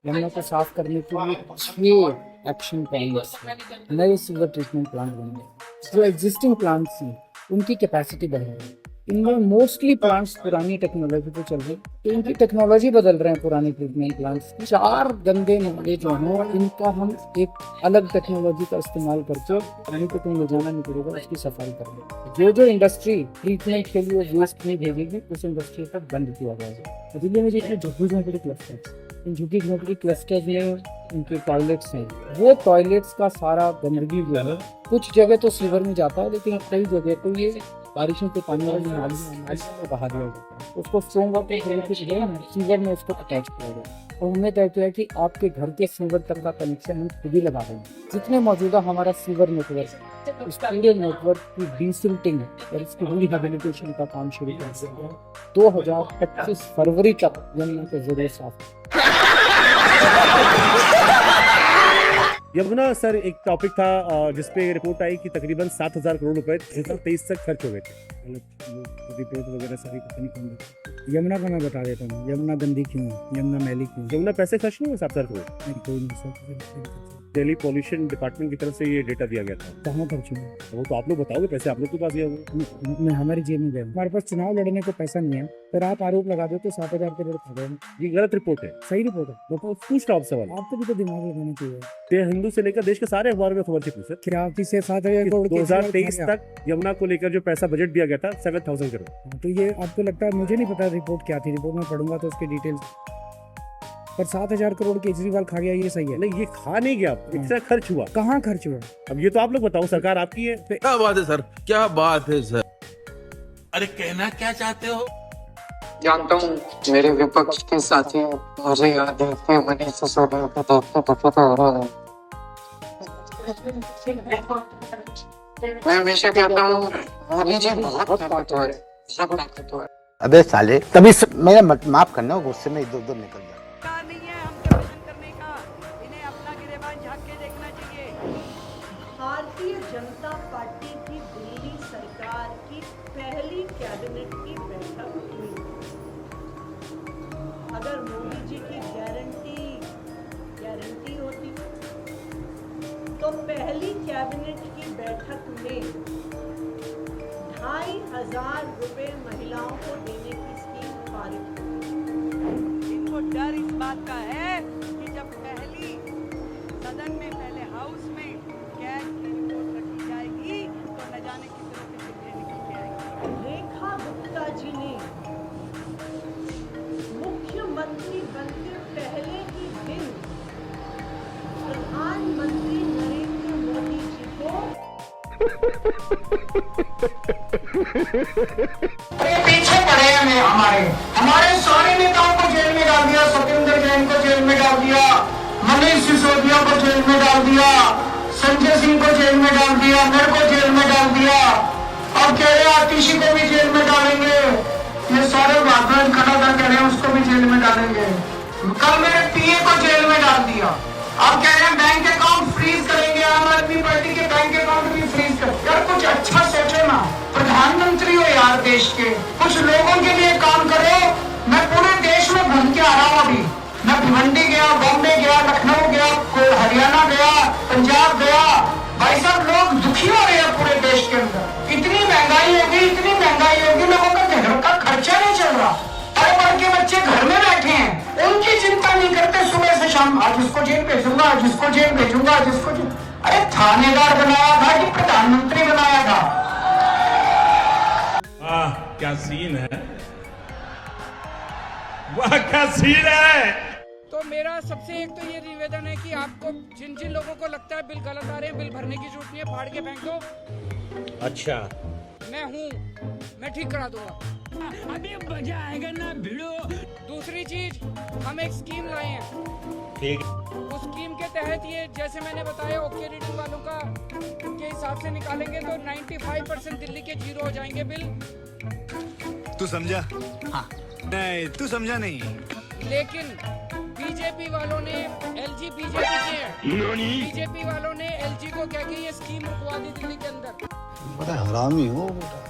यमुना को साफ करने के लिए 6 एक्शन प्लान्स, नए सीवर ट्रीटमेंट प्लांट बनेंगे। जो एग्जिस्टिंग प्लांट्स हैं उनकी कैपेसिटी बढ़ेगी। इनमें मोस्टली प्लांट्स पुरानी टेक्नोलॉजी पे चल रहे हैं, तो इनकी टेक्नोलॉजी बदल रहे हैं। पुराने ट्रीटमेंट प्लांट्स 4 गंदे नाले जो हैं इनका हम एक अलग टेक्नोलॉजी का इस्तेमाल करके कहीं पे कहीं ले जाना नहीं पड़ेगा, उसकी सफाई करेंगे। जो इंडस्ट्री ट्रीटमेंट के लिए वेस्ट नहीं भेजेगी उस इंडस्ट्री तक बंद किया जाएगा। दिल्ली में जितने झुग्गी झोंपड़ी क्लस्टर्स, इन झुग्गी झोंपड़ी क्लस्टर्स में उनके टॉयलेट्स हैं, वो टॉयलेट्स का सारा गंदगी जो है कुछ जगह तो सीवर में जाता है, लेकिन कई जगह तो ये बारिशों के पानी वाली नाली में बहा दिया जाता है। उसको स्ट्रॉन्ग वाटर सीवर में उसको अटैच किया गया और हमने तय किया कि आपके घर के सीवर तक का कनेक्शन हम खुद ही लगा देंगे। जितने मौजूदा हमारा सीवर नेटवर्क है उस पूरे नेटवर्क की डीसिल्टिंग और इसकी रिहेबिलिटेशन का काम शुरू कर दिया। 2025 फरवरी तक यमुना के जरिए साफ। यमुना सर, एक टॉपिक था जिसपे रिपोर्ट आई कि तकरीबन 7,000 करोड़ रुपए 2023 तक खर्च हो गए थे। रिपोर्ट वगैरह सभी कुछ नहीं कहूँगा। यमुना का मैं बता देता हूँ, यमुना गंदी क्यों है, यमुना मैली क्यों है। यमुना पैसे खर्च नहीं हुए 7,000 करोड़? नहीं, कोई नहीं। दिल्ली पॉल्यूशन डिपार्टमेंट की तरफ से ये डेटा दिया गया था। कहाँ खर्च हुआ? वो तो आप लोग बताओगे, पैसे आप लोग के पास दिया होगा। मैं हमारी जेब में गया, हमारे पास चुनाव लड़ने को पैसा नहीं है, फिर आप आरोप लगा दो तो 7,000 करोड़ खा गए। ये गलत रिपोर्ट है। सही रिपोर्ट है। तो पूछ रहा हूँ सवाल, आपको भी तो दिमाग लगाना चाहिए। ते हिंदू से लेकर देश के सारे अखबार में खबर थी सर। क्या से 7,000 करोड़ 2023 तक यमुना को लेकर जो पैसा बजट दिया गया था 7,000 करोड़। तो ये आपको लगता है? मुझे नहीं पता रिपोर्ट क्या थी, रिपोर्ट में पढ़ूंगा तो उसकी डिटेल्स। पर 7,000 करोड़ केजरीवाल खा गया, ये सही है? नहीं, ये खा नहीं गया, इतना खर्च हुआ। कहाँ खर्च हुआ? अब ये तो आप लोग बताओ, सरकार आपकी है। क्या बात है सर, क्या बात है सर। अरे कहना क्या चाहते हो? जानता हूँ मेरे विपक्ष के साथी मुझे याद है कि मनीष सिसोदिया को देखते दुखी हो रहा है। मैं हमेशा कहता हूँ मोदी जी बहुत ताकतवर है, सब ताकतवर। अबे साले, तभी मेरा माफ करना, गुस्से में इधर उधर निकल जाता। नहीं है हम प्रदर्शन करने का, इन्हें अपना गिरेबान झांक के देखना चाहिए। भारतीय जनता पार्टी की दिल्ली सरकार की पहली कैबिनेट की बैठक हुई। अगर मोदी जी की गारंटी होती तो पहली कैबिनेट की बैठक में 2,500 रुपए महिलाओं को देने की स्कीम पारित हुई। इनको डर इस बात का है कि जब पहली सदन में, पहले हाउस में कैग की रिपोर्ट रखी जाएगी तो न जाने किस तरह के चिट्ठे निकल के आएंगे। रेखा गुप्ता जी ने मुख्यमंत्री बनते पहले ही दिन प्रधानमंत्री नरेंद्र मोदी जी को पीछे पड़े हैं हमारे सारे नेताओं को जेल में डाल दिया, सत्येंद्र जैन को जेल में डाल दिया, मनीष सिसोदिया को जेल में डाल दिया, संजय सिंह को जेल में डाल दिया, मेरे को जेल में डाल दिया, और कह रहे आतिशी को भी जेल में डालेंगे। ये सारे वादन खड़ा कह रहे हैं उसको भी जेल में डालेंगे। कल मेरे पीए को जेल में डाल दिया, अब कह रहे हैं बैंक अकाउंट फ्रीज करेंगे, आम आदमी पार्टी के बैंक अकाउंट भी फ्रीज कर। यार कुछ अच्छा सोचो ना, प्रधानमंत्री हो यार देश के, कुछ लोगों के लिए काम करो। मैं पूरे देश में घूम के आ रहा हूँ अभी, मैं भिवंडी गया, बॉम्बे गया, लखनऊ गया, हरियाणा गया, पंजाब गया। भाई साहब लोग दुखी हो रहे हैं पूरे देश के अंदर। इतनी महंगाई होगी, लोगों का घर का खर्चा नहीं चल रहा। पढ़ पढ़ के बच्चे घर में बैठे हैं, उनकी चिंता नहीं करते सुबह से शाम, आज इसको जेल भेजूंगा, आज इसको जेल भेजूंगा, आज इसको जेल। अरे थानेदार बनाया था कि प्रधानमंत्री बनाया था? वाह क्या सीन है, वाह क्या सीन है। तो मेरा सबसे एक तो ये निवेदन है कि आपको जिन जिन लोगों को लगता है बिल गलत आ रहे हैं, बिल भरने की जरूरत नहीं है, फाड़ के फेंक दो। अच्छा, मैं ठीक करा दूंगा। अभी मजा आएगा ना भिड़ो। दूसरी चीज, हम एक स्कीम लाए हैं, ठीक। उस स्कीम के तहत ये जैसे मैंने बताया ओके रीडिंग वालों का के हिसाब से निकालेंगे तो 95% दिल्ली के जीरो हो जाएंगे बिल। तू समझा? हाँ। नहीं, तू समझा नहीं। लेकिन बीजेपी वालों ने एलजी बीजेपी वालों ने एलजी को क्या कि ये स्कीम रुकवा दी दिल्ली के अंदर। बड़ा हरामी हो बेटा।